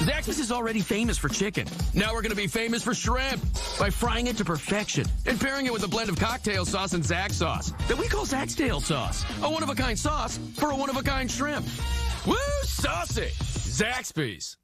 Zaxby's is already famous for chicken. Now we're going to be famous for shrimp by frying it to perfection and pairing it with a blend of cocktail sauce and Zax sauce that we call Zaxtail sauce. A one-of-a-kind sauce for a one-of-a-kind shrimp. Woo, saucy! Zaxby's.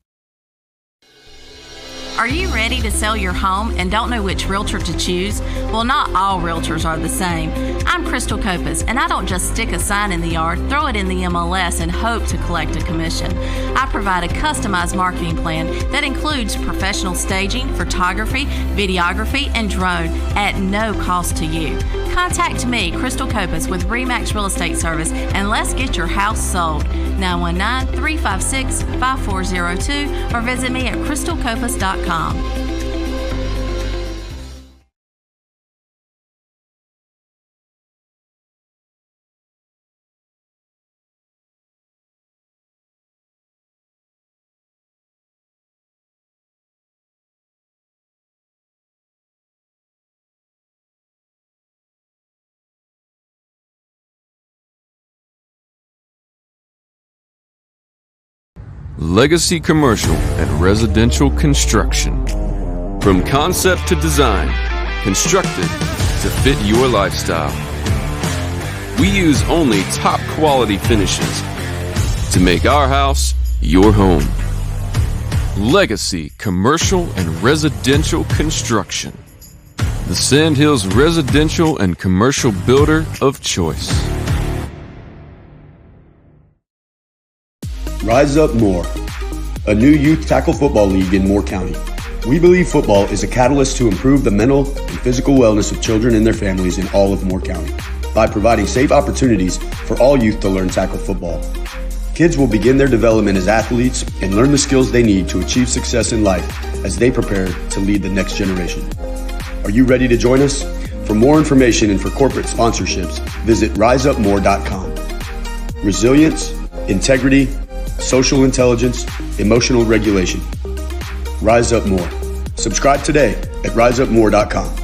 Are you ready to sell your home and don't know which realtor to choose? Well, not all realtors are the same. I'm Crystal Copas, and I don't just stick a sign in the yard, throw it in the MLS, and hope to collect a commission. I provide a customized marketing plan that includes professional staging, photography, videography, and drone at no cost to you. Contact me, Crystal Copas, with RE/MAX Real Estate Service, and let's get your house sold. 919-356-5402 or visit me at crystalcopas.com. Legacy Commercial and Residential Construction. From concept to design, constructed to fit your lifestyle. We use only top quality finishes to make our house your home. Legacy Commercial and Residential Construction. The Sandhills residential and commercial builder of choice. Rise Up Moore, a new youth tackle football league in Moore County. We believe football is a catalyst to improve the mental and physical wellness of children and their families in all of Moore County by providing safe opportunities for all youth to learn tackle football. Kids will begin their development as athletes and learn the skills they need to achieve success in life as they prepare to lead the next generation. Are you ready to join us? For more information and for corporate sponsorships, visit riseupmore.com. Resilience, integrity, social intelligence, emotional regulation. Rise Up More. Subscribe today at riseupmore.com.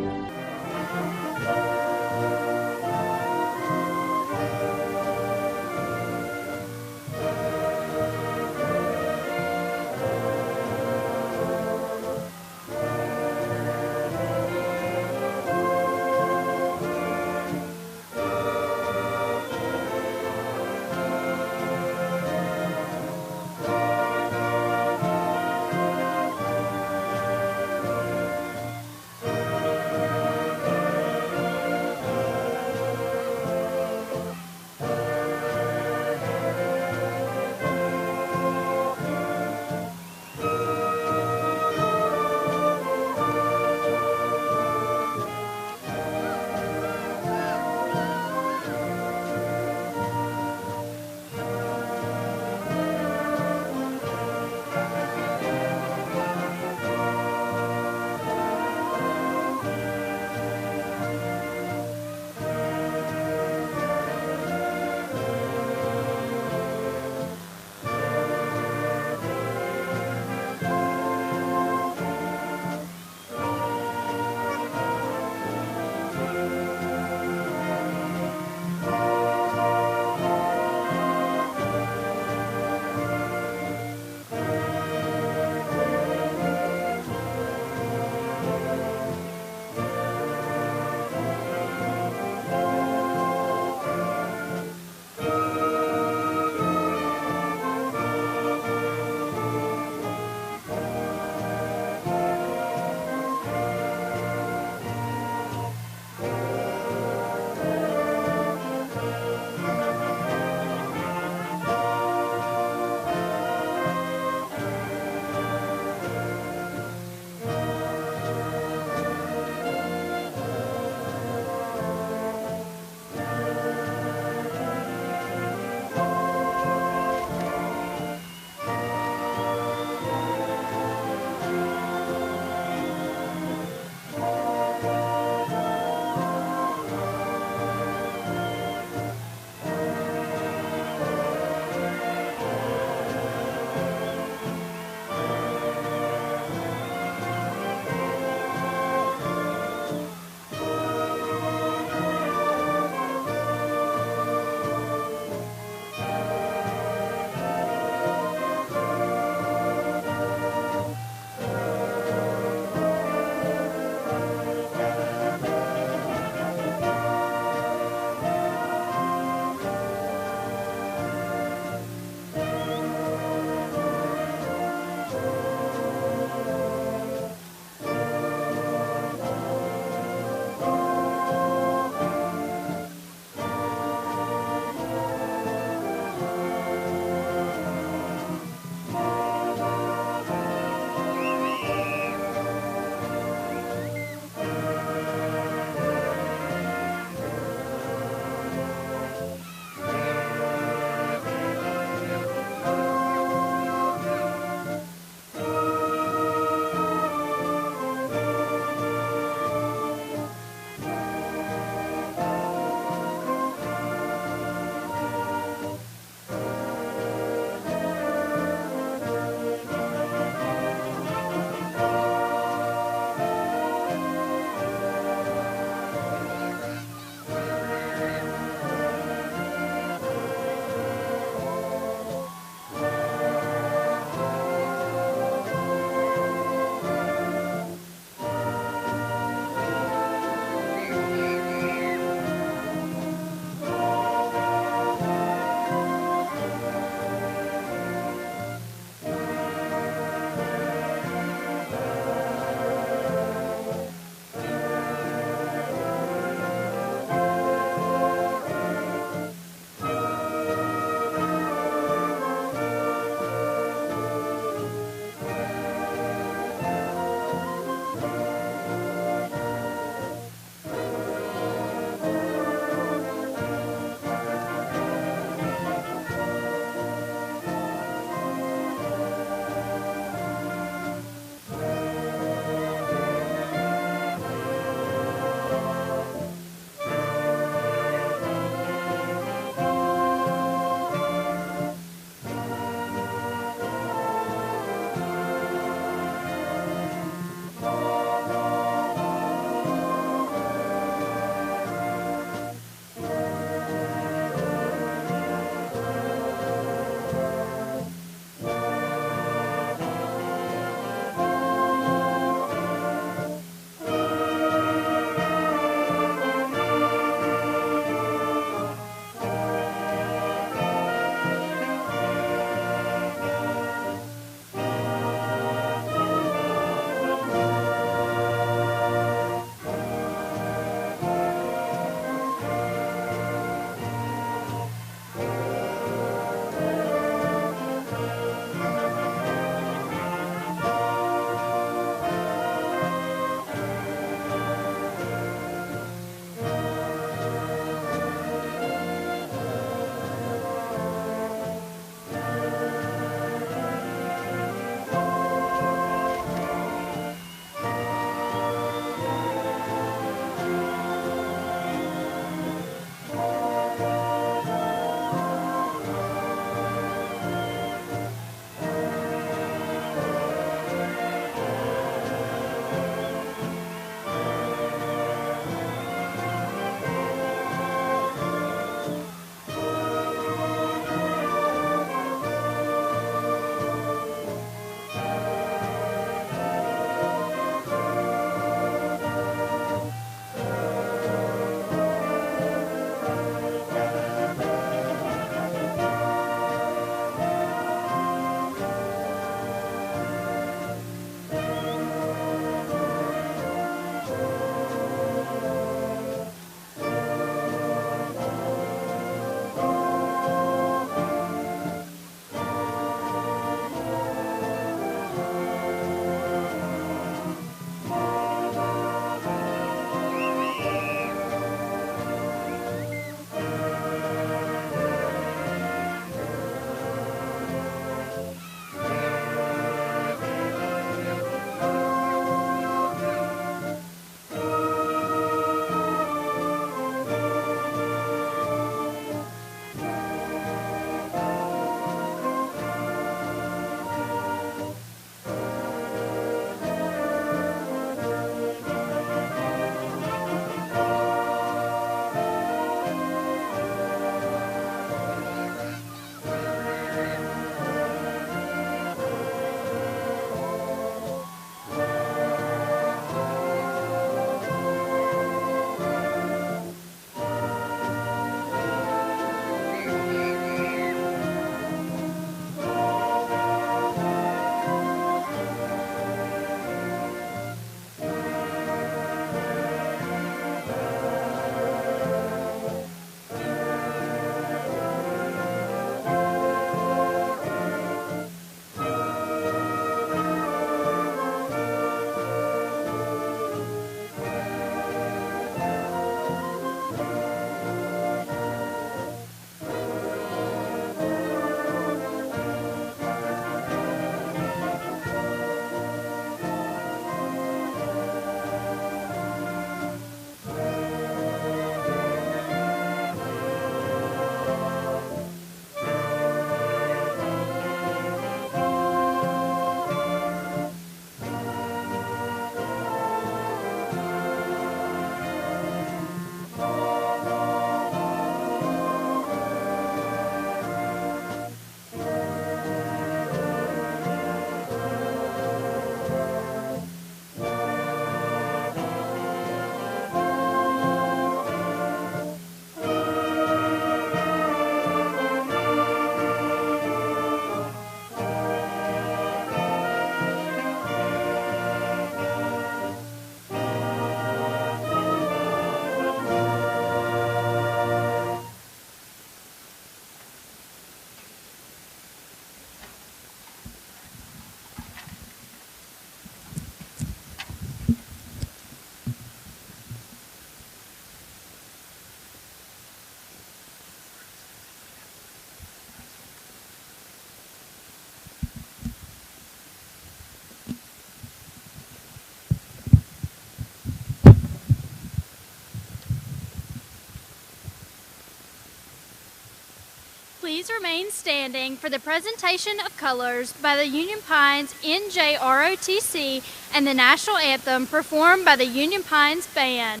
please remain standing for the presentation of colors by the Union Pines NJROTC and the national anthem performed by the Union Pines Band.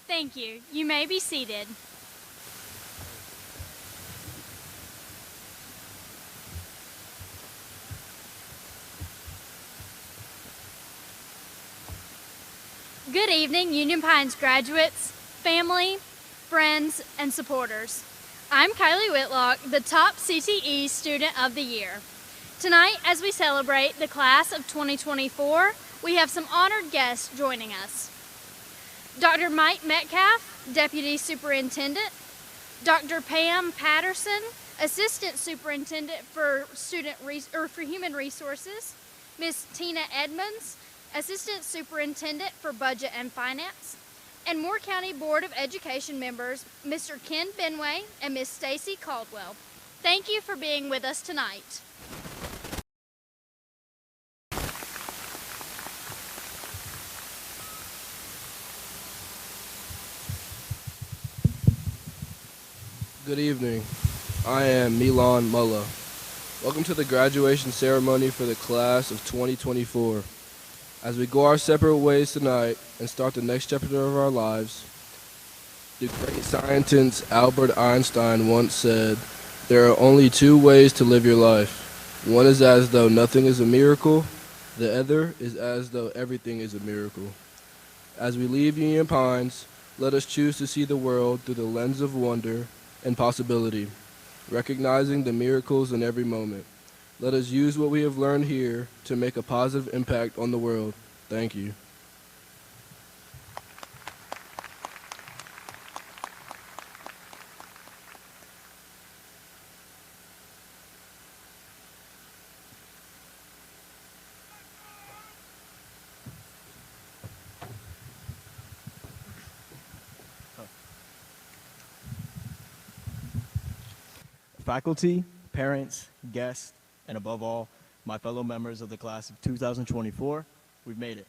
Thank you. You may be seated. Good evening, Union Pines graduates, family, friends, and supporters. I'm Kylie Whitlock, the top CTE Student of the Year. Tonight, as we celebrate the class of 2024, we have some honored guests joining us. Dr. Mike Metcalf, Deputy Superintendent, Dr. Pam Patterson, Assistant Superintendent for Human Resources, Ms. Tina Edmonds, Assistant Superintendent for Budget and Finance, and Moore County Board of Education members, Mr. Ken Benway and Ms. Stacy Caldwell. Thank you for being with us tonight. Good evening. I am Milan Mullah. Welcome to the graduation ceremony for the class of 2024. As we go our separate ways tonight and start the next chapter of our lives, the great scientist Albert Einstein once said, "There are only two ways to live your life. One is as though nothing is a miracle. The other is as though everything is a miracle." As we leave Union Pines, let us choose to see the world through the lens of wonder and possibility, recognizing the miracles in every moment. Let us use what we have learned here to make a positive impact on the world. Thank you. Faculty, parents, guests, and above all, my fellow members of the class of 2024, we've made it.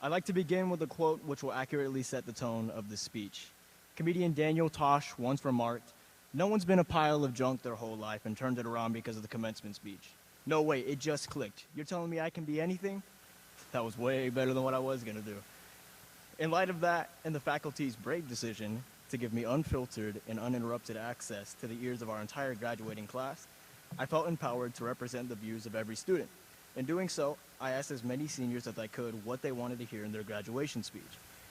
I'd like to begin with a quote which will accurately set the tone of this speech. Comedian Daniel Tosh once remarked, "No one's been a pile of junk their whole life and turned it around because of the commencement speech. No way, it just clicked. You're telling me I can be anything?" That was way better than what I was gonna do. In light of that and the faculty's brave decision to give me unfiltered and uninterrupted access to the ears of our entire graduating class, I felt empowered to represent the views of every student. In doing so, I asked as many seniors as I could what they wanted to hear in their graduation speech.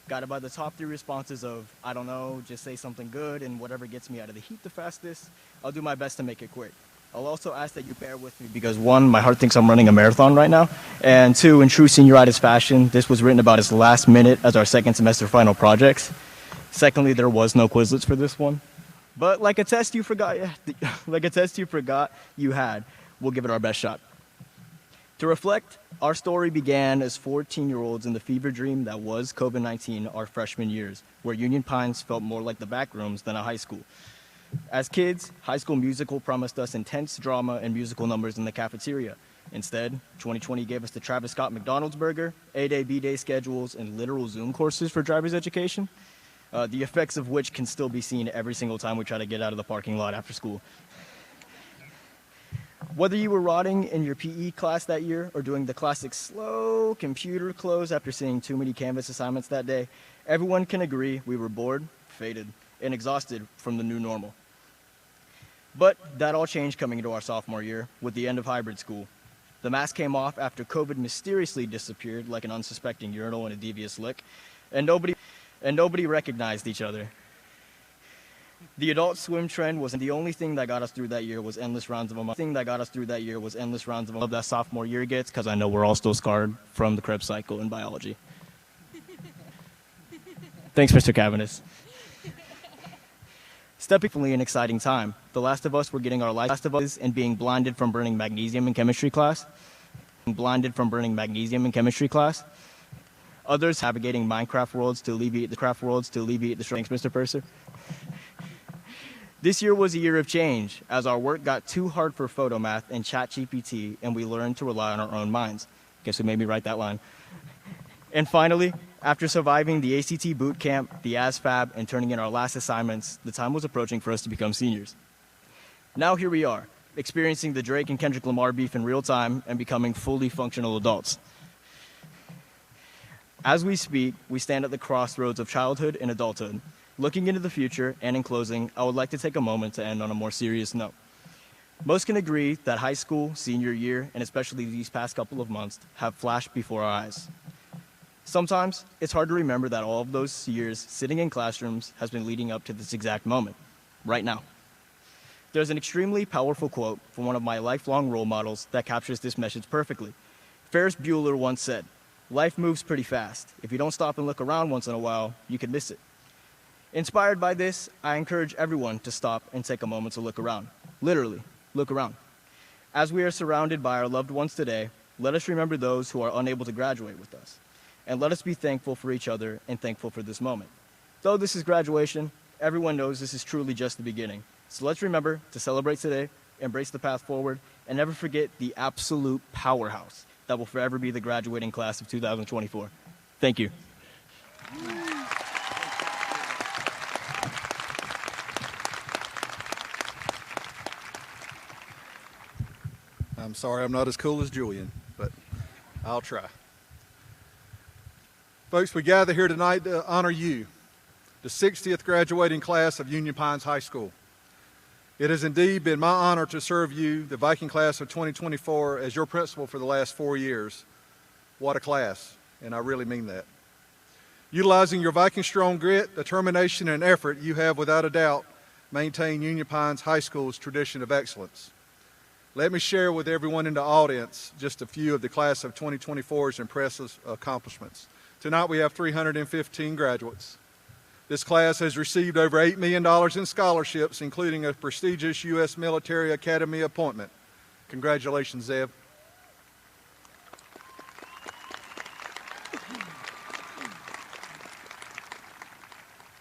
Guided by the top 3 responses of, I don't know, just say something good, and whatever gets me out of the heat the fastest, I'll do my best to make it quick. I'll also ask that you bear with me because 1, my heart thinks I'm running a marathon right now, and 2, in true senioritis fashion, this was written about as last minute as our second semester final projects. Secondly, there was no Quizlets for this one. But like a test you forgot you had, we'll give it our best shot. To reflect, our story began as 14-year-olds in the fever dream that was COVID-19 our freshman years, where Union Pines felt more like the back rooms than a high school. As kids, High School Musical promised us intense drama and musical numbers in the cafeteria. Instead, 2020 gave us the Travis Scott McDonald's burger, A-Day, B-Day schedules, and literal Zoom courses for driver's education, the effects of which can still be seen every single time we try to get out of the parking lot after school. Whether you were rotting in your PE class that year or doing the classic slow computer close after seeing too many Canvas assignments that day, everyone can agree we were bored, faded, and exhausted from the new normal. But that all changed coming into our sophomore year with the end of hybrid school. The mask came off after COVID mysteriously disappeared like an unsuspecting urinal in a devious lick, and nobody recognized each other. The Adult Swim trend was the only thing that got us through that year was endless rounds of them. I love that sophomore year gets because I know we're all still scarred from the Krebs cycle in biology. Thanks, Mr. Cavanis. Stepping from an exciting time, The Last of Us were getting our licenses and being blinded from burning magnesium in chemistry class. Others navigating Minecraft worlds to alleviate the Thanks, Mr. Purser. This year was a year of change, as our work got too hard for Photomath and ChatGPT, and we learned to rely on our own minds. Guess who made me write that line? And finally, after surviving the ACT boot camp, the ASFAB, and turning in our last assignments, the time was approaching for us to become seniors. Now here we are, experiencing the Drake and Kendrick Lamar beef in real time and becoming fully functional adults. As we speak, we stand at the crossroads of childhood and adulthood. Looking into the future, and in closing, I would like to take a moment to end on a more serious note. Most can agree that high school, senior year, and especially these past couple of months have flashed before our eyes. Sometimes, it's hard to remember that all of those years sitting in classrooms has been leading up to this exact moment, right now. There's an extremely powerful quote from one of my lifelong role models that captures this message perfectly. Ferris Bueller once said, "Life moves pretty fast. If you don't stop and look around once in a while, you could miss it." Inspired by this, I encourage everyone to stop and take a moment to look around. Literally, look around. As we are surrounded by our loved ones today, let us remember those who are unable to graduate with us. And let us be thankful for each other and thankful for this moment. Though this is graduation, everyone knows this is truly just the beginning. So let's remember to celebrate today, embrace the path forward, and never forget the absolute powerhouse that will forever be the graduating class of 2024. Thank you. I'm sorry I'm not as cool as Julian, but I'll try. Folks, we gather here tonight to honor you, the 60th graduating class of Union Pines High School. It has indeed been my honor to serve you, the Viking class of 2024, as your principal for the last 4 years. What a class, and I really mean that. Utilizing your Viking strong grit, determination, and effort, you have without a doubt maintained Union Pines High School's tradition of excellence. Let me share with everyone in the audience just a few of the class of 2024's impressive accomplishments. Tonight we have 315 graduates. This class has received over $8 million in scholarships, including a prestigious U.S. Military Academy appointment. Congratulations, Zeb.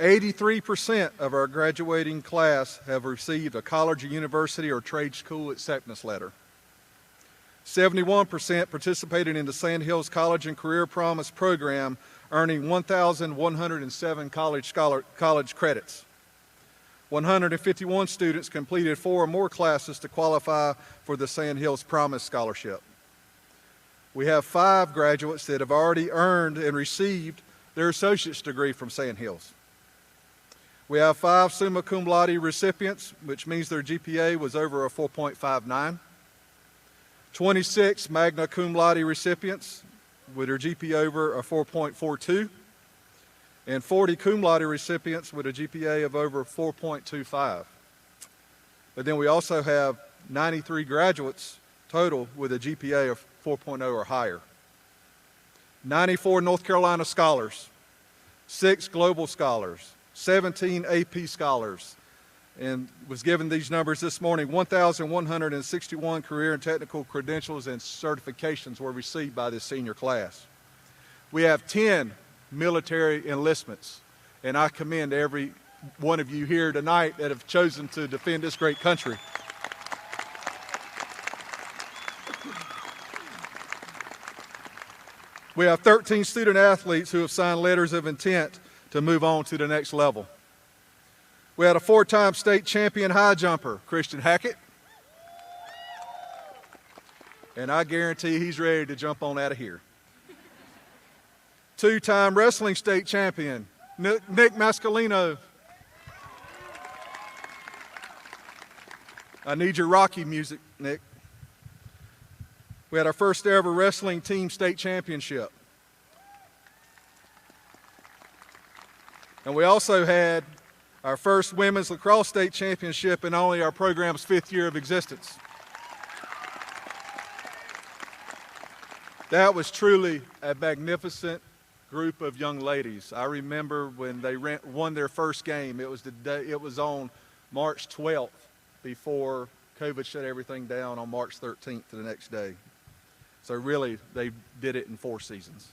%83 of our graduating class have received a college or university or trade school acceptance letter. 71% participated in the Sand Hills College and Career Promise program, earning 1,107 college credits. 151 students completed 4 or more classes to qualify for the Sand Hills Promise Scholarship. We have 5 graduates that have already earned and received their associate's degree from Sand Hills. We have 5 summa cum laude recipients, which means their GPA was over a 4.59. 26 magna cum laude recipients with their GPA over a 4.42, and 40 cum laude recipients with a GPA of over 4.25. But then we also have 93 graduates total with a GPA of 4.0 or higher. 94 North Carolina scholars, 6 global scholars, 17 AP scholars, and was given these numbers this morning. 1,161 career and technical credentials and certifications were received by this senior class. We have 10 military enlistments, and I commend every one of you here tonight that have chosen to defend this great country. We have 13 student athletes who have signed letters of intent to move on to the next level. We had a 4-time state champion high jumper, Christian Hackett. And I guarantee he's ready to jump on out of here. 2-time wrestling state champion, Nick Mascalino. I need your Rocky music, Nick. We had our first ever wrestling team state championship. And we also had our first women's lacrosse state championship in only our program's 5th year of existence. That was truly a magnificent group of young ladies. I remember when they won their first game. It was on March 12th before COVID shut everything down on March 13th the next day. So really, they did it in 4 seasons.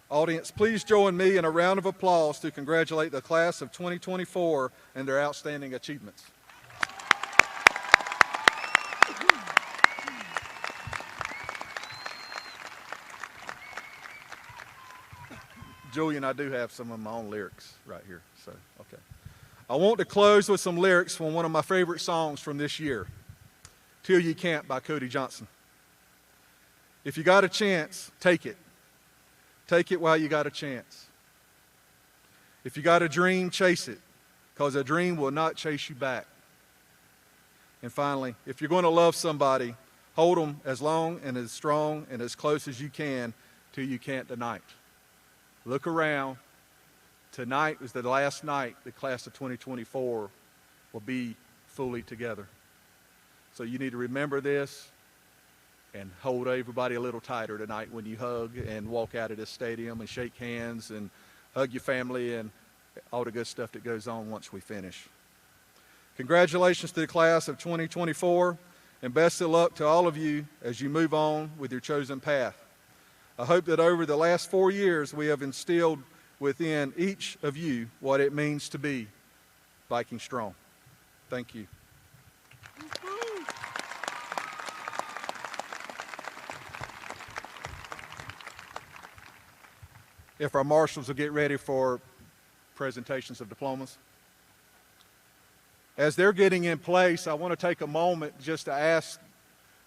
Audience, please join me in a round of applause to congratulate the class of 2024 and their outstanding achievements. Julian, I do have some of my own lyrics right here, so, okay. I want to close with some lyrics from one of my favorite songs from this year, Till You Can't by Cody Johnson. If you got a chance, take it. Take it while you got a chance. If you got a dream, chase it, because a dream will not chase you back. And finally, if you're going to love somebody, hold them as long and as strong and as close as you can till you can't tonight. Look around. Tonight is the last night the class of 2024 will be fully together. So you need to remember this and hold everybody a little tighter tonight when you hug and walk out of this stadium and shake hands and hug your family and all the good stuff that goes on once we finish. Congratulations to the class of 2024, and best of luck to all of you as you move on with your chosen path. I hope that over the last 4 years we have instilled within each of you what it means to be Viking Strong. Thank you. If our marshals will get ready for presentations of diplomas. As they're getting in place, I want to take a moment just to ask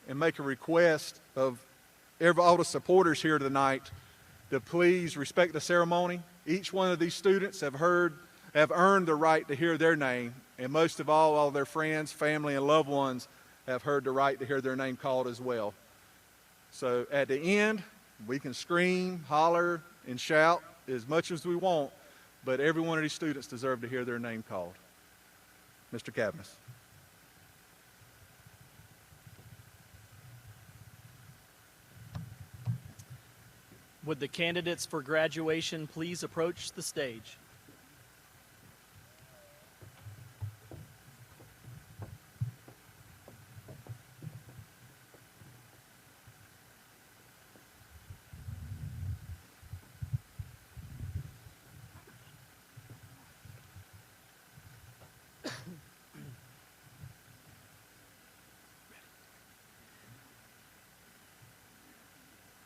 and make a request of all the supporters here tonight to please respect the ceremony. Each one of these students have earned the right to hear their name, and most of all their friends, family, and loved ones have heard the right to hear their name called as well. So at the end, we can scream, holler, and shout as much as we want, but every one of these students deserve to hear their name called. Mr. Cavness. Would the candidates for graduation please approach the stage?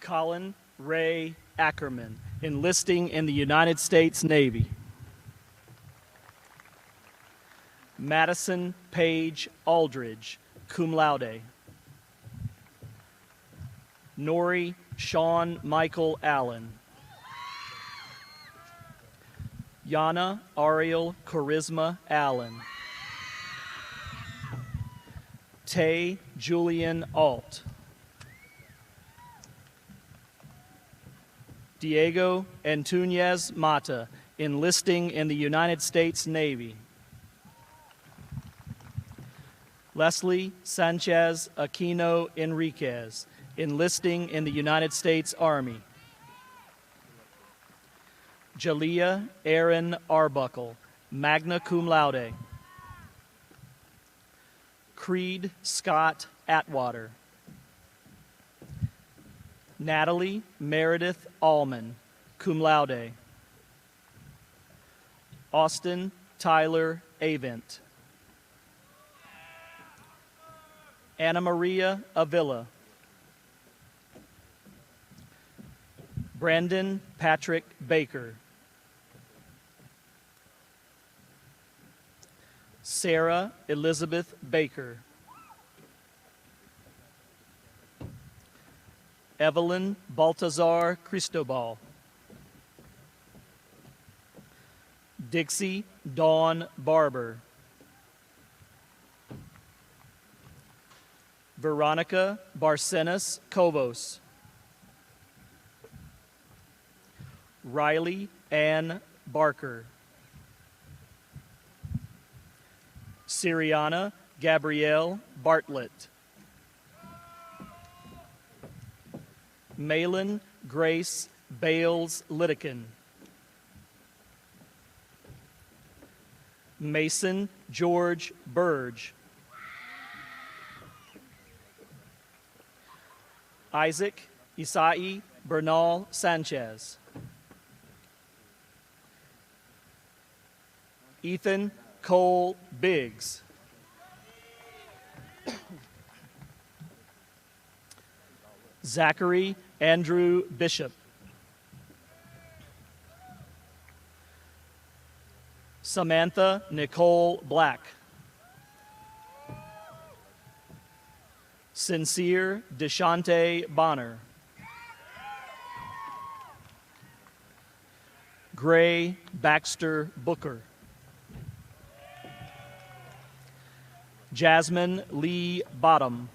Colin Ray Ackerman, enlisting in the United States Navy. Madison Paige Aldridge, cum laude. Nori Sean Michael Allen. Yana Ariel Charisma Allen. Tay Julian Alt. Diego Antunez Mata, enlisting in the United States Navy. Leslie Sanchez Aquino Enriquez, enlisting in the United States Army. Jalea Aaron Arbuckle, magna cum laude. Creed Scott Atwater. Natalie Meredith Allman, cum laude. Austin Tyler Avent. Anna Maria Avila. Brandon Patrick Baker. Sarah Elizabeth Baker. Evelyn Baltazar Cristobal. Dixie Dawn Barber. Veronica Barcenas Covos. Riley Ann Barker. Siriana Gabrielle Bartlett. Malin Grace Bales Litikin. Mason George Burge. Isaac Isai Bernal Sanchez. Ethan Cole Biggs. Zachary Andrew Bishop. Samantha Nicole Black. Sincere Deshante Bonner. Gray Baxter Booker. Jasmine Lee Bottom.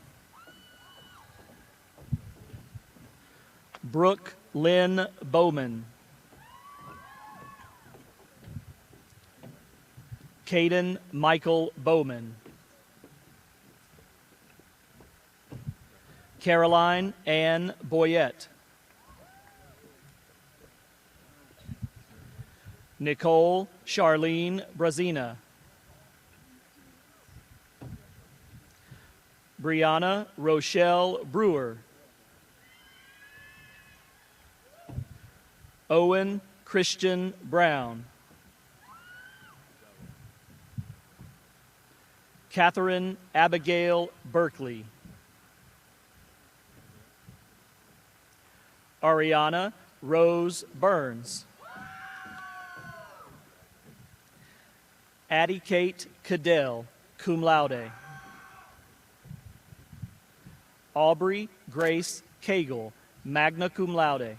Brooke Lynn Bowman. Caden Michael Bowman. Caroline Ann Boyette. Nicole Charlene Brazina. Brianna Rochelle Brewer. Owen Christian Brown. Catherine Abigail Berkeley. Ariana Rose Burns. Addie Kate Cadell, cum laude. Aubrey Grace Cagle, magna cum laude.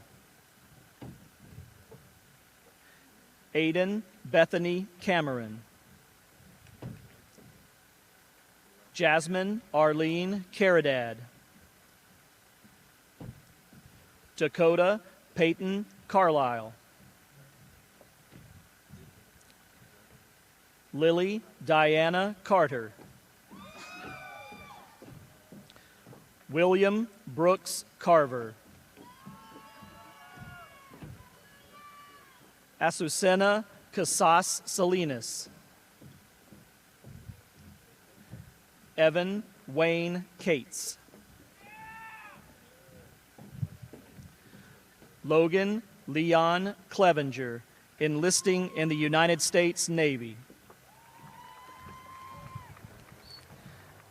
Aiden Bethany Cameron. Jasmine Arlene Caridad. Dakota Peyton Carlisle. Lily Diana Carter. William Brooks Carver. Azucena Casas Salinas. Evan Wayne Cates. Logan Leon Clevenger, enlisting in the United States Navy.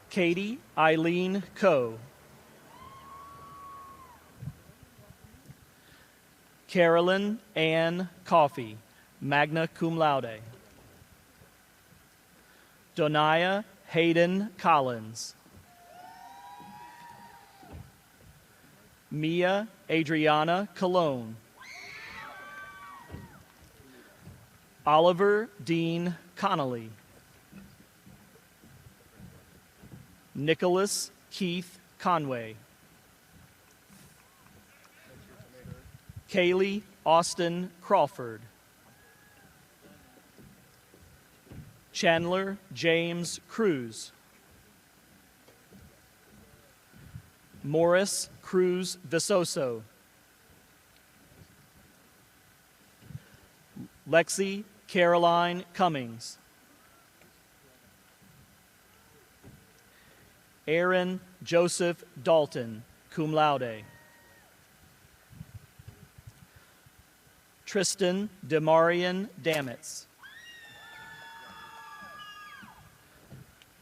Katie Eileen Coe. Carolyn Ann Coffey, magna cum laude. Donia Hayden Collins. Mia Adriana Colon. Oliver Dean Connolly. Nicholas Keith Conway. Kaylee Austin Crawford. Chandler James Cruz. Morris Cruz Visoso. Lexi Caroline Cummings. Aaron Joseph Dalton, cum laude. Tristan Demarian Damitz.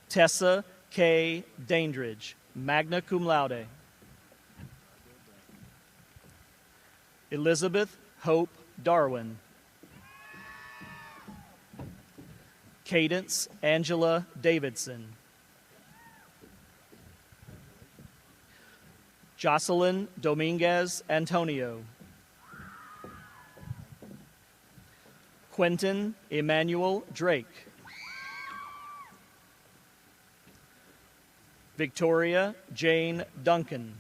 Tessa K. Dandridge, magna cum laude. Elizabeth Hope Darwin. Cadence Angela Davidson. Jocelyn Dominguez Antonio. Quentin Emmanuel Drake. Victoria Jane Duncan.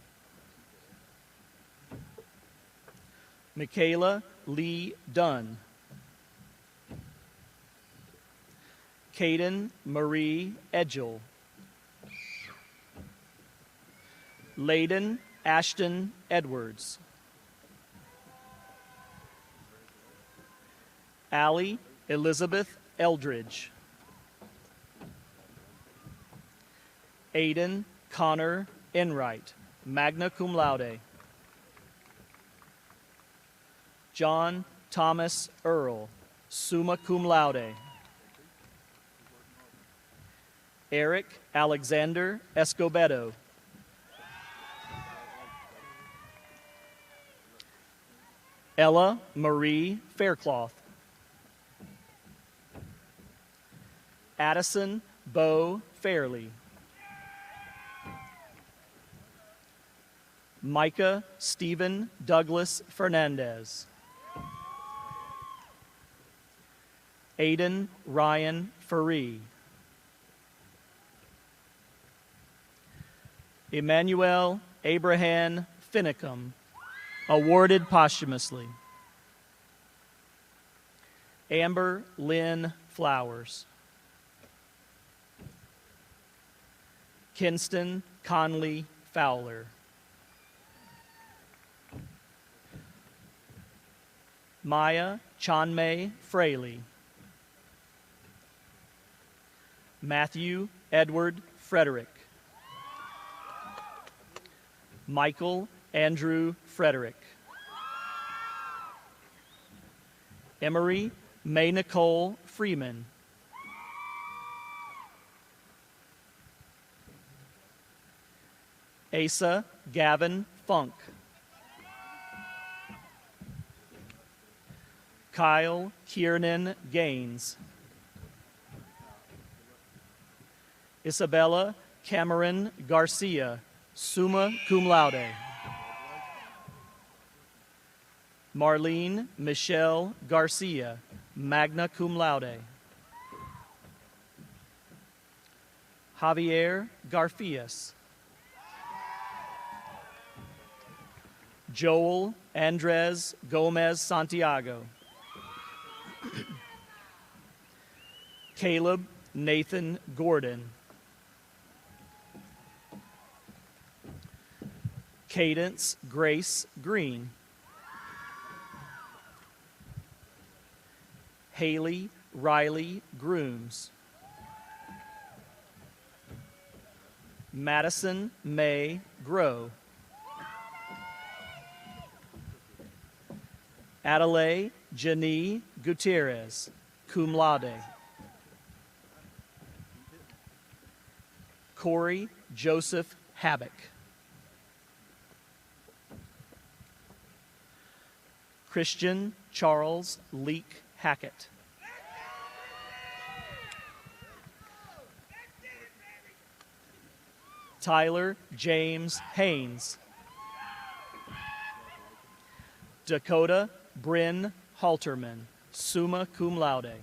Michaela Lee Dunn. Caden Marie Edgel. Layden Ashton Edwards. Allie Elizabeth Eldridge. Aiden Connor Enright, magna cum laude. John Thomas Earl, summa cum laude. Eric Alexander Escobedo. Ella Marie Faircloth. Addison Bo Fairley. Micah Stephen Douglas Fernandez. Aiden Ryan Faree. Emmanuel Abraham Finicum, awarded posthumously. Amber Lynn Flowers. Kinston Conley Fowler. Maya Chanmei Fraley. Matthew Edward Frederick. Michael Andrew Frederick. Emery May Nicole Freeman. Asa Gavin Funk. Kyle Kiernan Gaines. Isabella Cameron Garcia, summa cum laude. Marlene Michelle Garcia, magna cum laude. Javier Garfias. Joel Andres Gomez Santiago. Caleb Nathan Gordon. Cadence Grace Green. Haley Riley Grooms. Madison May Grow. Adelaide Janie Gutierrez, cum laude. Corey Joseph Habak. Christian Charles Leek Hackett. Tyler James Haynes. Dakota Bryn Halterman, summa cum laude.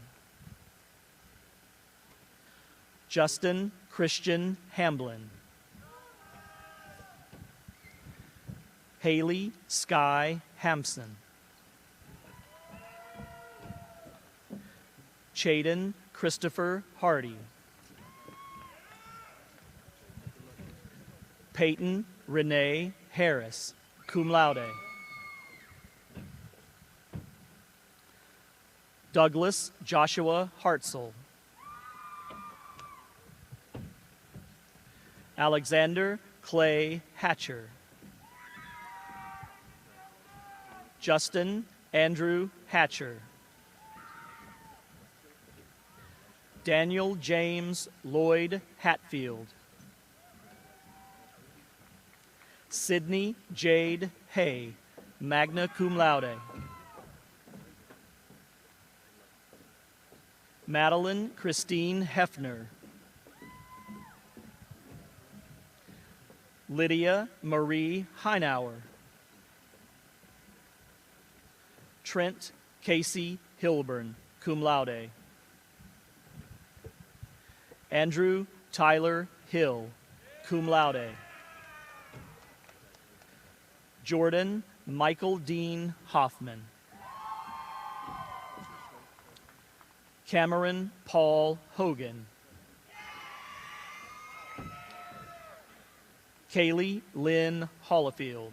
Justin Christian Hamblin. Haley Sky Hampson. Chaden Christopher Hardy. Peyton Renee Harris, cum laude. Douglas Joshua Hartzell. Alexander Clay Hatcher. Justin Andrew Hatcher. Daniel James Lloyd Hatfield. Sydney Jade Hay, magna cum laude. Madeline Christine Hefner. Lydia Marie Heinauer. Trent Casey Hilburn, cum laude. Andrew Tyler Hill, cum laude. Jordan Michael Dean Hoffman. Cameron Paul Hogan. Kaylee Lynn Hollifield.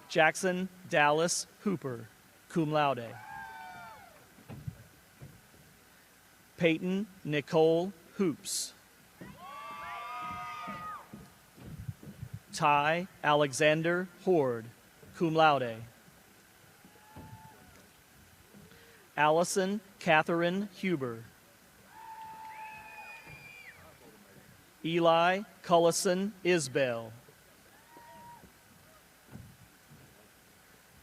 Jackson Dallas Hooper, cum laude. Peyton Nicole Hoops. Ty Alexander Horde, cum laude. Allison Catherine Huber. Eli Cullison Isbell.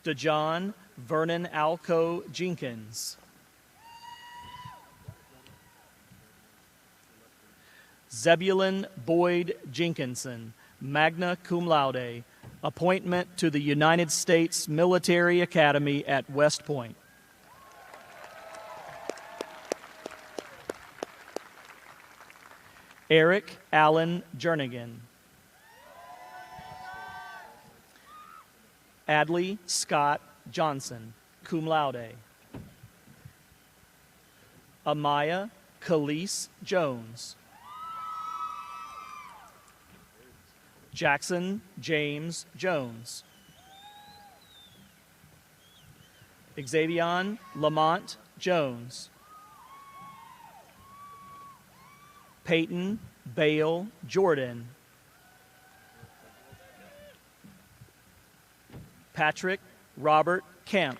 DeJohn Vernon Alco Jenkins. Zebulon Boyd Jenkinson, magna cum laude, appointment to the United States Military Academy at West Point. Eric Allen Jernigan. Adley Scott Johnson, cum laude. Amaya Khalees Jones. Jackson James Jones. Xavion Lamont Jones. Peyton Bale Jordan. Patrick Robert Kemp.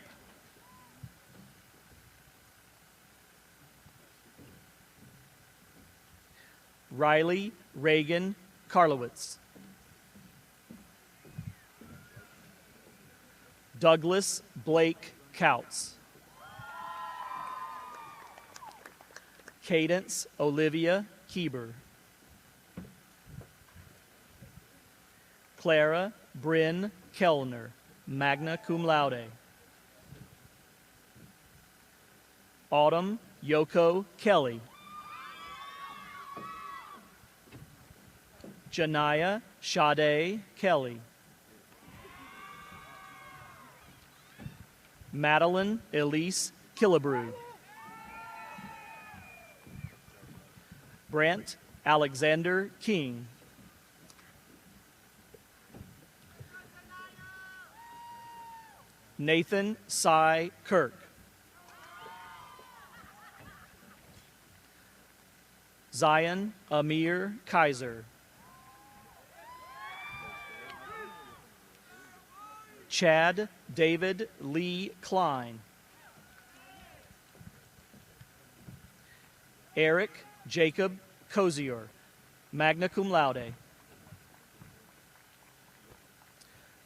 Riley Reagan Karlowitz. Douglas Blake Couts. Cadence Olivia Keeber. Clara Bryn Kellner, magna cum laude. Autumn Yoko Kelly. Janiyah Sade Kelly. Madeline Elise Killebrew. Brent Alexander King. Nathan Cy Kirk. Zion Amir Kaiser. Chad David Lee Klein. Eric Jacob Cozier, magna cum laude.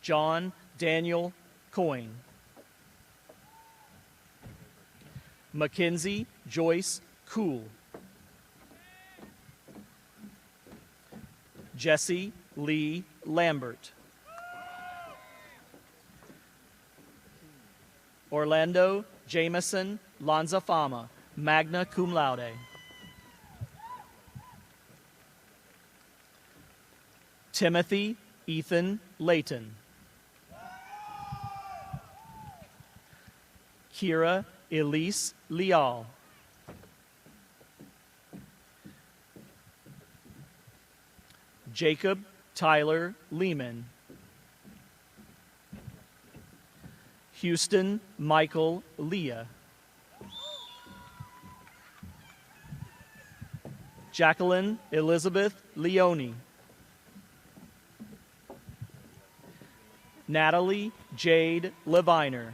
John Daniel Coyne. Mackenzie Joyce Cool. Jesse Lee Lambert. Orlando Jameson Lanzafama, magna cum laude. Timothy Ethan Layton. Kira Elise Leal. Jacob Tyler Lehman. Houston Michael Leah. Jacqueline Elizabeth Leone. Natalie Jade Leviner.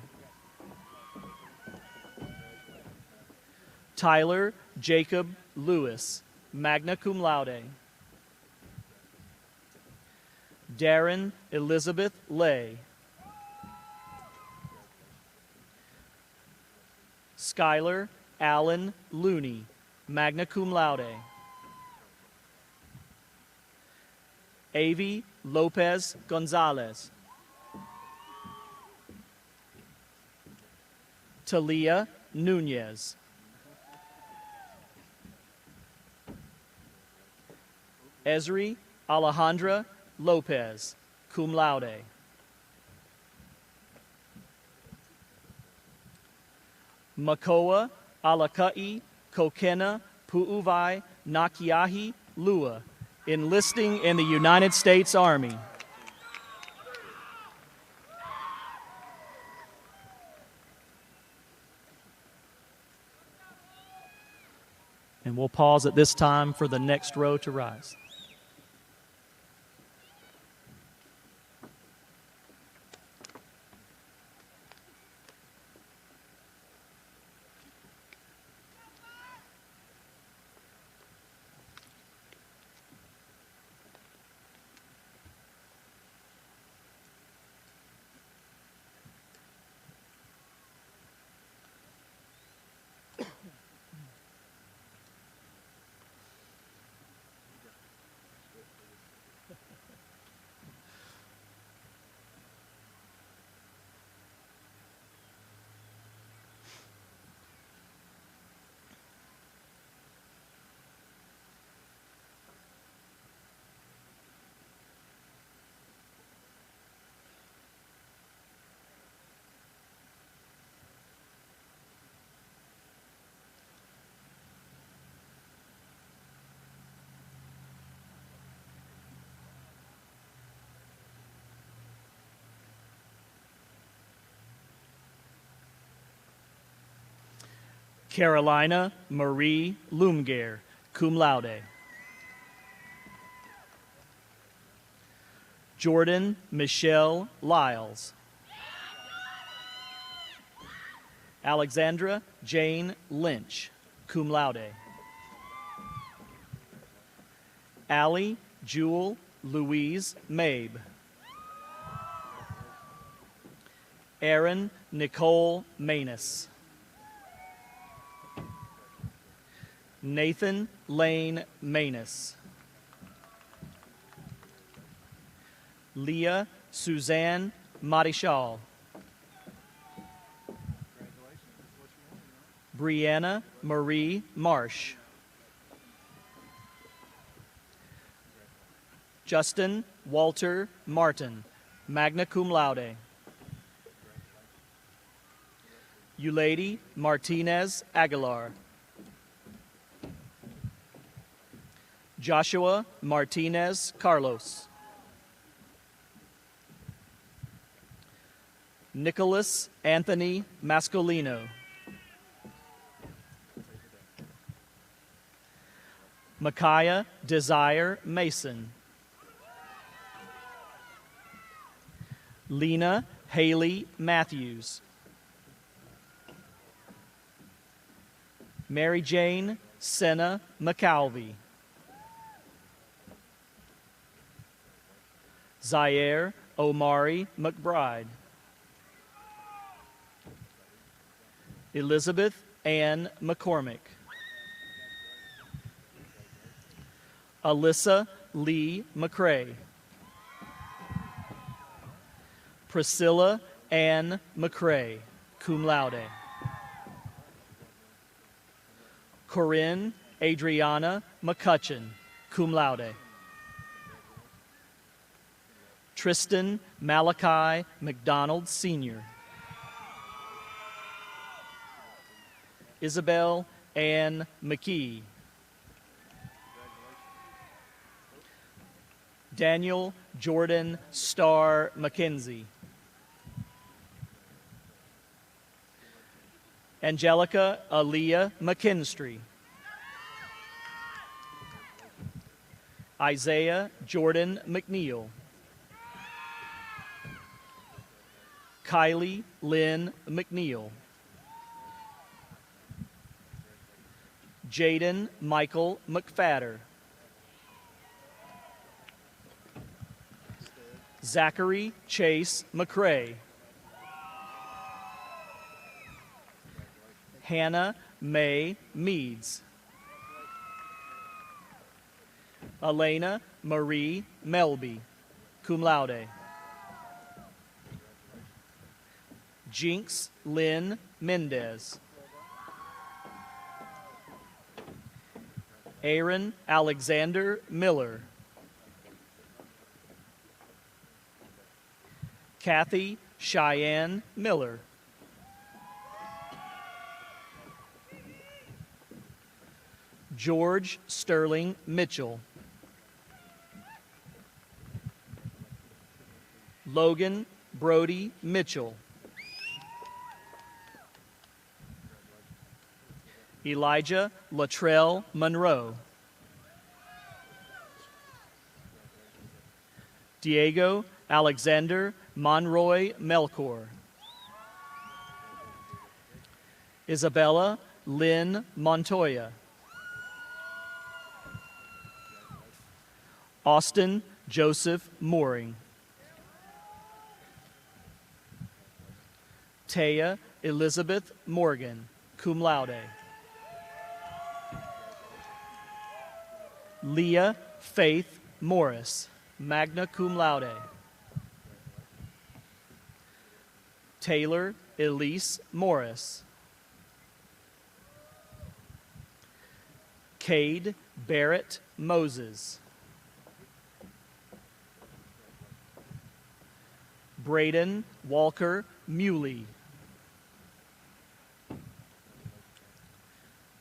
Tyler Jacob Lewis, magna cum laude. Darren Elizabeth Lay. Skylar Allen Looney, magna cum laude. Avi Lopez Gonzalez. Talia Nunez. Esri Alejandra Lopez, cum laude. Makoa Alakai Kokena Pu'uvai Nakiahi Lua, enlisting in the United States Army. And we'll pause at this time for the next row to rise. Carolina Marie Lumger, cum laude. Jordan Michelle Lyles. Alexandra Jane Lynch, cum laude. Allie Jewel Louise Mabe. Erin Nicole Manus. Nathan Lane Manus. Leah Suzanne Marichal. Brianna Marie Marsh. Justin Walter Martin, magna cum laude. Eulady Martinez Aguilar. Joshua Martinez Carlos. Nicholas Anthony Mascolino. Micaiah Desire Mason. Lena Haley Matthews. Mary Jane Senna McAlvey. Zaire Omari McBride. Elizabeth Ann McCormick. Alyssa Lee McCrae. Priscilla Ann McCrae, cum laude. Corinne Adriana McCutcheon, cum laude. Tristan Malachi McDonald Sr. Isabel Ann McKee. Daniel Jordan Starr McKenzie. Angelica Aaliyah McKinstry. Isaiah Jordan McNeil. Kylie Lynn McNeil. Jaden Michael McFadder. Zachary Chase McCrae. Hannah Mae Meads. Elena Marie Melby, cum laude. Jinx Lynn Mendez. Aaron Alexander Miller. Kathy Cheyenne Miller. George Sterling Mitchell. Logan Brody Mitchell. Elijah Latrell Monroe. Diego Alexander Monroy Melchor. Isabella Lynn Montoya. Austin Joseph Mooring. Taya Elizabeth Morgan, cum laude. Leah Faith Morris, magna cum laude. Taylor Elise Morris. Cade Barrett Moses. Braden Walker Muley.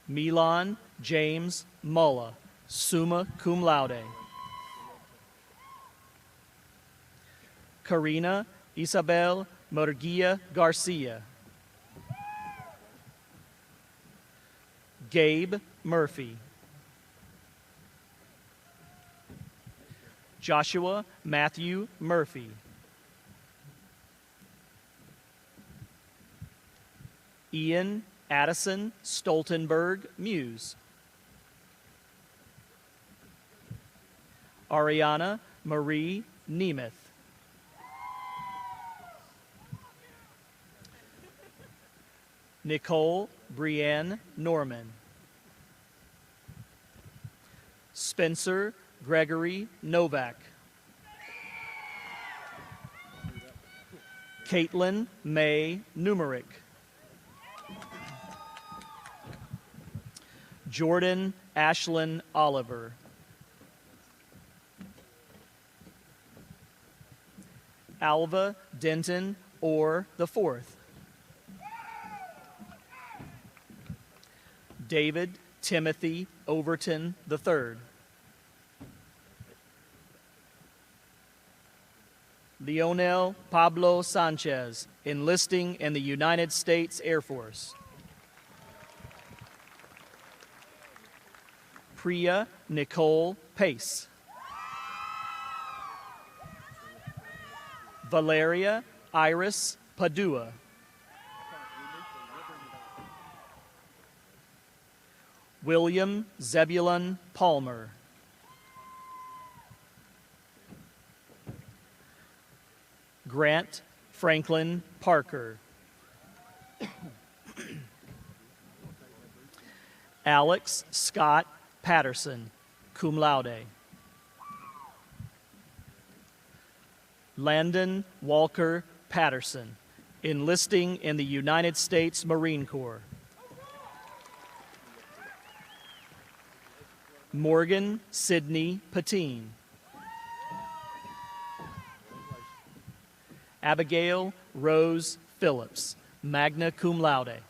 Milan James Mulla, summa cum laude. Karina Isabel Murguia Garcia. Gabe Murphy. Joshua Matthew Murphy. Ian Addison Stoltenberg Muse. Ariana Marie Nemeth. Nicole Brienne Norman. Spencer Gregory Novak. Caitlin May Numerick. Jordan Ashlyn Oliver. Alva Denton Orr IV. David Timothy Overton III. Leonel Pablo Sanchez, enlisting in the United States Air Force. Priya Nicole Pace. Valeria Iris Padua. William Zebulon Palmer. Grant Franklin Parker. Alex Scott Patterson, cum laude. Landon Walker Patterson, enlisting in the United States Marine Corps. Morgan Sidney Patine. Abigail Rose Phillips, magna cum laude.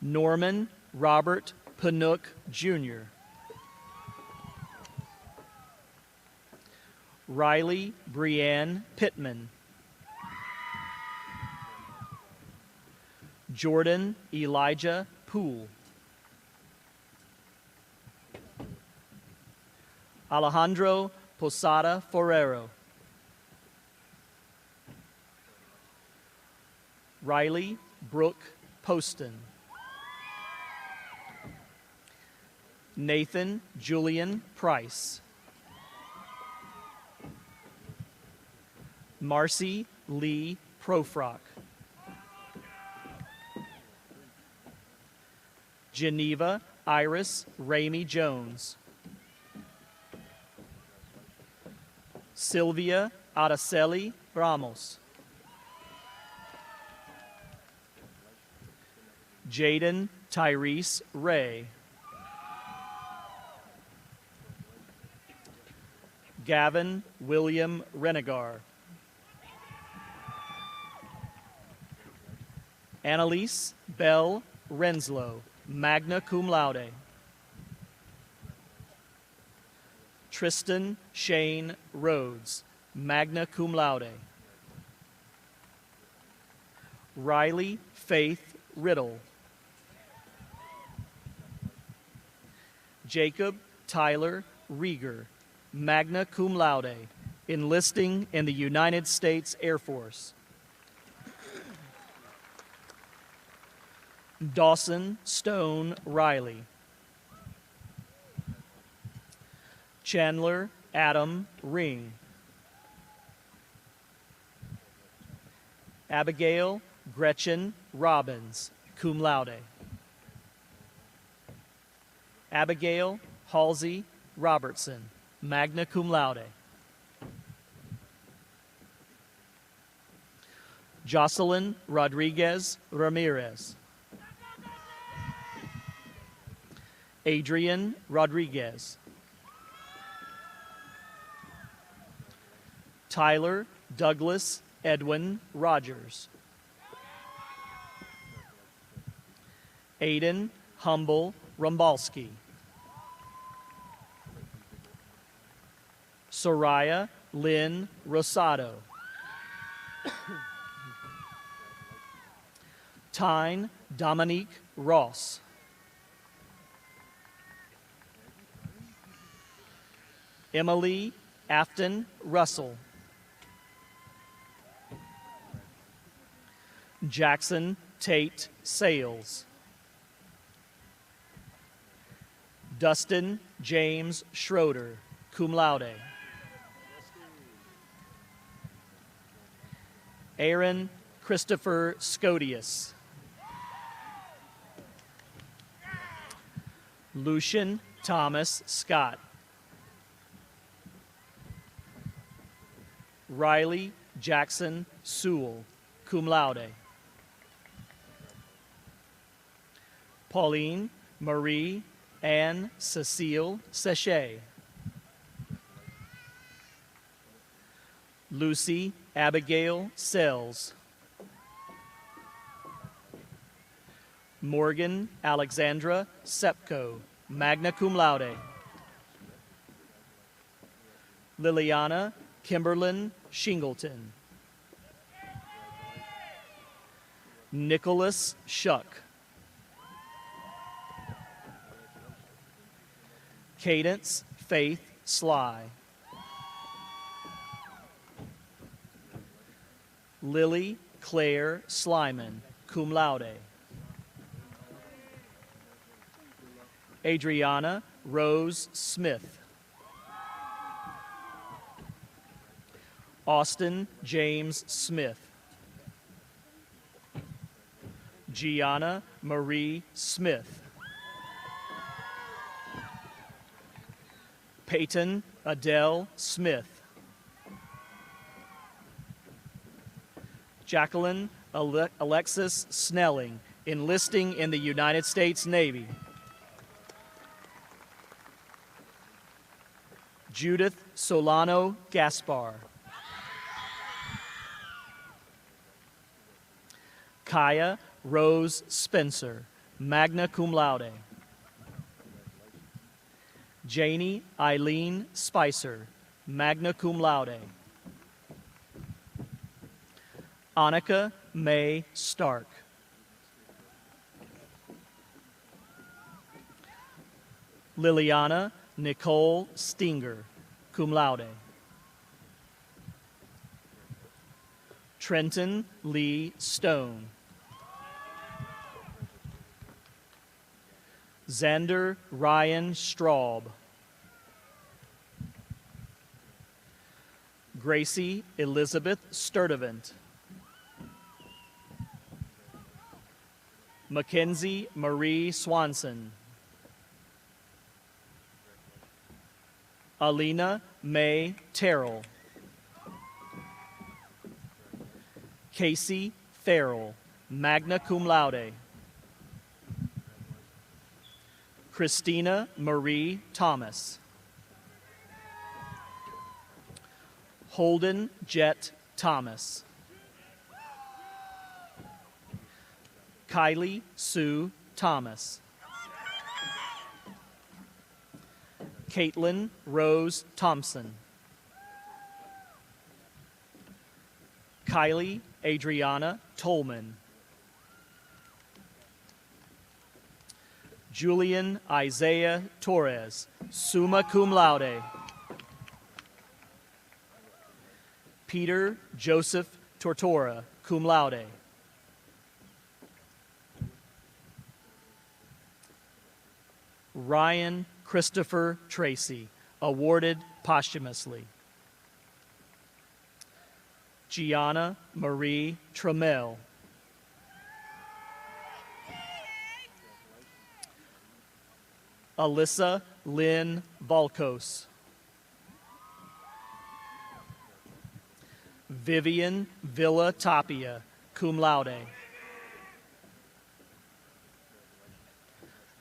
Norman Robert Panook, Jr. Riley Brianne Pittman. Jordan Elijah Poole. Alejandro Posada Forero. Riley Brooke Poston. Nathan Julian Price. Marcy Lee Profrock. Geneva Iris Ramey Jones. Sylvia Araceli Ramos. Jaden Tyrese Ray. Gavin William Renegar. Annalise Bell Renslow, magna cum laude. Tristan Shane Rhodes, magna cum laude. Riley Faith Riddle. Jacob Tyler Rieger, magna cum laude, enlisting in the United States Air Force. Dawson Stone Riley. Chandler Adam Ring. Abigail Gretchen Robbins, cum laude. Abigail Halsey Robertson, magna cum laude. Jocelyn Rodriguez Ramirez. Adrian Rodriguez. Tyler Douglas Edwin Rogers. Aiden Humble Rumbalski. Soraya Lynn Rosado. Tyne Dominique Ross. Emily Afton Russell. Jackson Tate Sales. Dustin James Schroeder, cum laude. Aaron Christopher Scodius. Lucian Thomas Scott. Riley Jackson Sewell, cum laude. Pauline Marie Anne Cecile Sechet. Lucy Abigail Sells. Morgan Alexandra Sepko, magna cum laude. Liliana Kimberlyn Shingleton. Nicholas Shuck. Cadence Faith Sly. Lily Claire Slyman, cum laude. Adriana Rose Smith. Austin James Smith. Gianna Marie Smith. Peyton Adele Smith. Jacqueline Alexis Snelling, enlisting in the United States Navy. Judith Solano Gaspar. Kaya Rose Spencer, magna cum laude. Janie Eileen Spicer, magna cum laude. Annika May Stark. Liliana Nicole Stinger, cum laude. Trenton Lee Stone. Xander Ryan Straub. Gracie Elizabeth Sturdivant. Mackenzie Marie Swanson. Alina May Terrell. Casey Farrell, magna cum laude. Christina Marie Thomas. Holden Jet Thomas. Kylie Sue Thomas. Caitlin Rose Thompson. Kylie Adriana Tolman. Julian Isaiah Torres, summa cum laude. Peter Joseph Tortora, cum laude. Ryan Christopher Tracy, awarded posthumously. Gianna Marie Trammell. Alyssa Lynn Valkos. Vivian Villa Tapia, cum laude.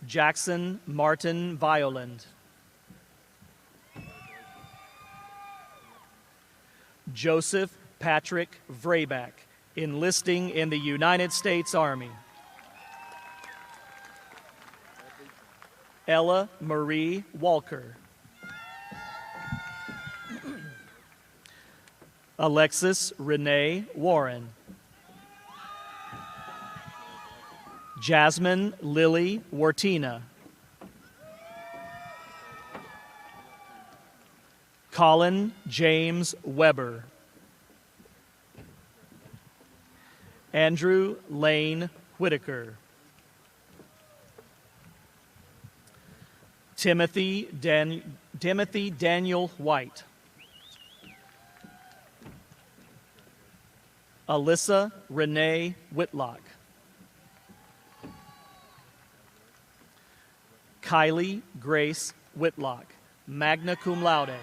Jackson Martin Violand. Joseph Patrick Vrabach, enlisting in the United States Army. Ella Marie Walker. Alexis Renee Warren. Jasmine Lily Wartina. Colin James Weber. Andrew Lane Whitaker. Timothy Daniel White. Alyssa Renee Whitlock. Kylie Grace Whitlock, magna cum laude.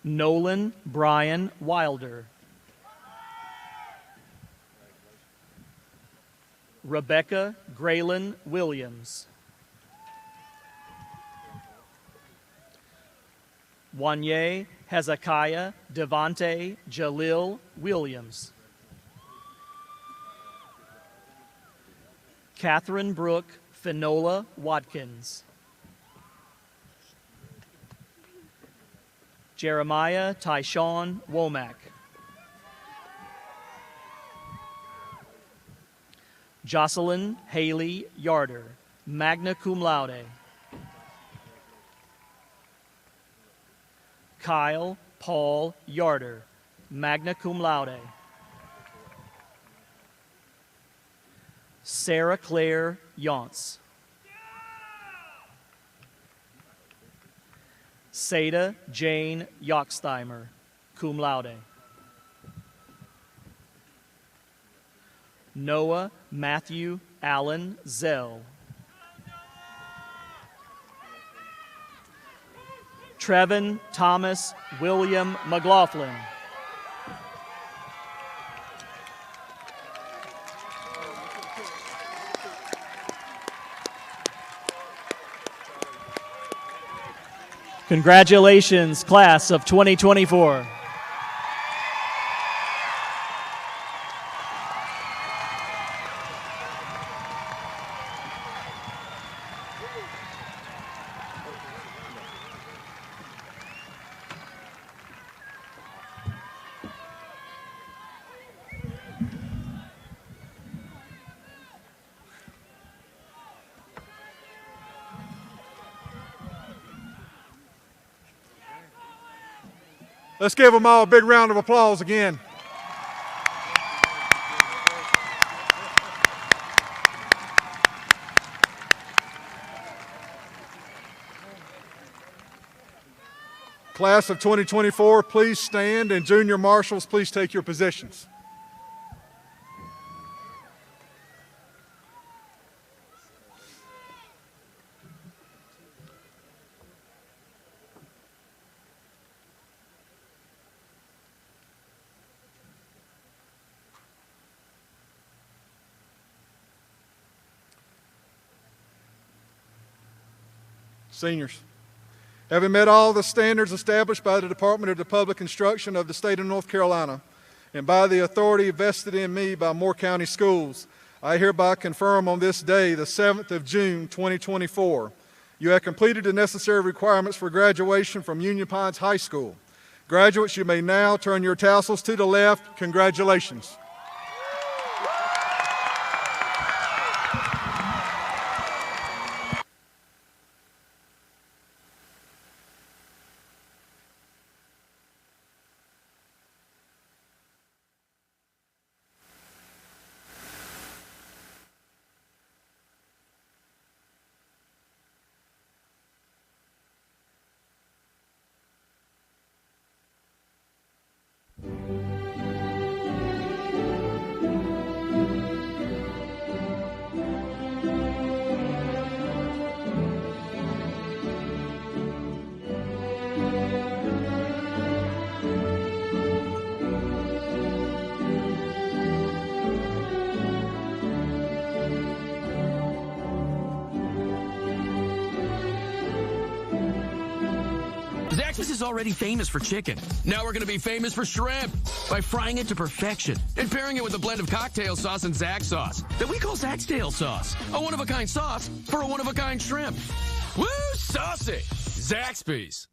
Nolan Brian Wilder. Rebecca Graylin Williams. Wanye Hezekiah Devante Jalil Williams. Catherine Brooke Finola Watkins. Jeremiah Tyshawn Womack. Jocelyn Haley Yarder, magna cum laude. Kyle Paul Yarder, magna cum laude. Sarah Claire Yonce. Seda Jane Yocksteimer, cum laude. Noah Matthew Allen Zell. Trevin Thomas William McLaughlin. Congratulations, class of 2024. Let's give them all a big round of applause again. Class of 2024, please stand, and junior marshals, please take your positions. Seniors, having met all the standards established by the Department of Public Instruction of the state of North Carolina and by the authority vested in me by Moore County Schools, I hereby confirm on this day, the 7th of June, 2024, you have completed the necessary requirements for graduation from Union Pines High School. Graduates, you may now turn your tassels to the left. Congratulations. Zaxby's is already famous for chicken. Now we're going to be famous for shrimp by frying it to perfection and pairing it with a blend of cocktail sauce and Zax sauce that we call Zaxtail sauce. A one-of-a-kind sauce for a one-of-a-kind shrimp. Woo, saucy! Zaxby's.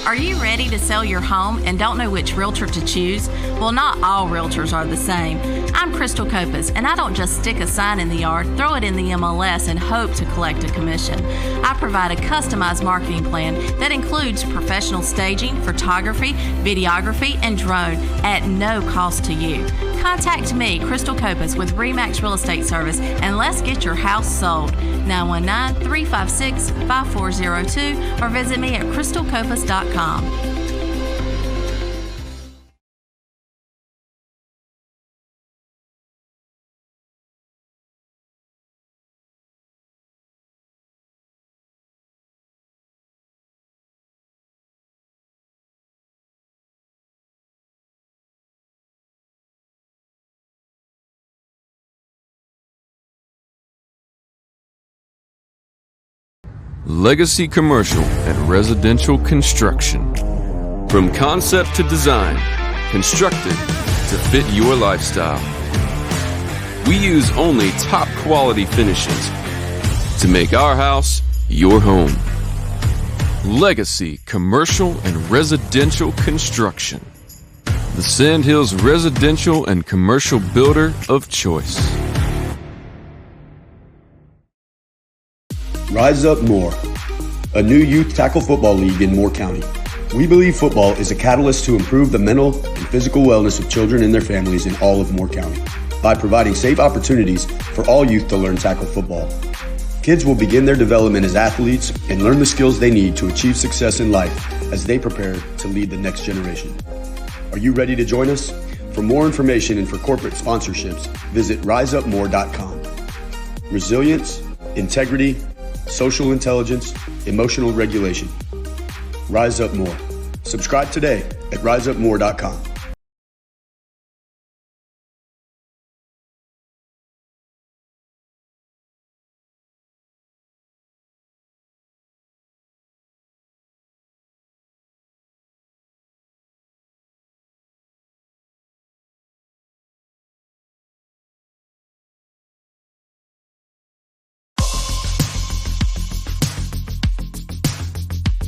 Are you ready to sell your home and don't know which realtor to choose? Well, not all realtors are the same. I'm Crystal Copas, and I don't just stick a sign in the yard, throw it in the MLS, and hope to collect a commission. I provide a customized marketing plan that includes professional staging, photography, videography, and drone at no cost to you. Contact me, Crystal Copas, with RE/MAX Real Estate Service, and let's get your house sold. 919-356-5402 or visit me at crystalcopas.com. Legacy Commercial and Residential Construction. From concept to design, constructed to fit your lifestyle. We use only top quality finishes to make our house your home. Legacy Commercial and Residential Construction. The Sand Hills residential and commercial builder of choice. Rise Up Moore, a new youth tackle football league in Moore County. We believe football is a catalyst to improve the mental and physical wellness of children and their families in all of Moore County by providing safe opportunities for all youth to learn tackle football. Kids will begin their development as athletes and learn the skills they need to achieve success in life as they prepare to lead the next generation. Are you ready to join us? For more information and for corporate sponsorships, visit riseupmore.com. Resilience, integrity, social intelligence, emotional regulation. Rise Up More. Subscribe today at riseupmore.com.